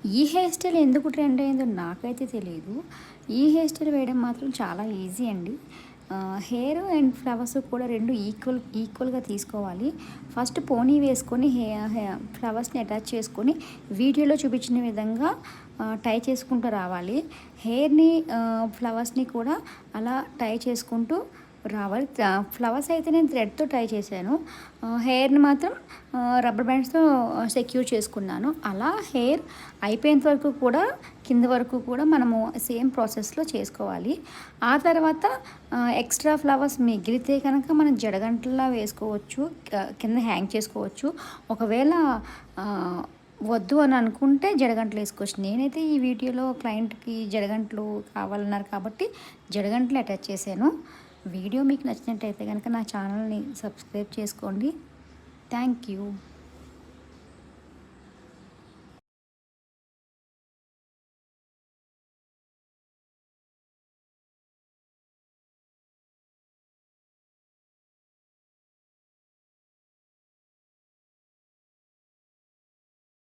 ఈ hair style ఎందుకు trend అయిందో నాకైతే తెలీదు. ఈ హెయిర్ స్టైల్ వేయడం మాత్రం చాలా ఈజీ అండి. హెయిర్ అండ్ ఫ్లవర్స్ కూడా 2 ఈక్వల్‌గా తీసుకోవాలి. ఫస్ట్ పోనీ వేసుకొని హె హె ఫ్లవర్స్‌ని అటాచ్ చేసుకొని వీడియోలో చూపించిన విధంగా టై చేసుకుంటూ రావాలి. హెయిర్‌ని ఫ్లవర్స్‌ని కూడా అలా టై చేసుకుంటూ రావాలి. ఫ్లవర్స్ అయితే నేను థ్రెడ్‌తో టై చేశాను. హెయిర్‌ని మాత్రం రబ్బర్ బ్యాండ్స్‌తో సెక్యూర్ చేసుకున్నాను. అలా హెయిర్ అయిపోయేంత వరకు కూడా కింద వరకు కూడా మనము సేమ్ ప్రాసెస్‌లో చేసుకోవాలి. ఆ తర్వాత ఎక్స్ట్రా ఫ్లవర్స్ మిగిలితే కనుక మనం జడగంటల్లా వేసుకోవచ్చు. కింద హ్యాంగ్ చేసుకోవచ్చు. ఒకవేళ వద్దు అని అనుకుంటే జడగంటలు వేసుకోవచ్చు. నేనైతే ఈ వీడియోలో క్లయింట్‌కి జడగంటలు కావాలన్నారు కాబట్టి జడగంటలు అటాచ్ చేశాను. వీడియో మీకు నచ్చినట్టయితే కనుక నా ఛానల్‌ని సబ్స్క్రైబ్ చేసుకోండి. Thank you.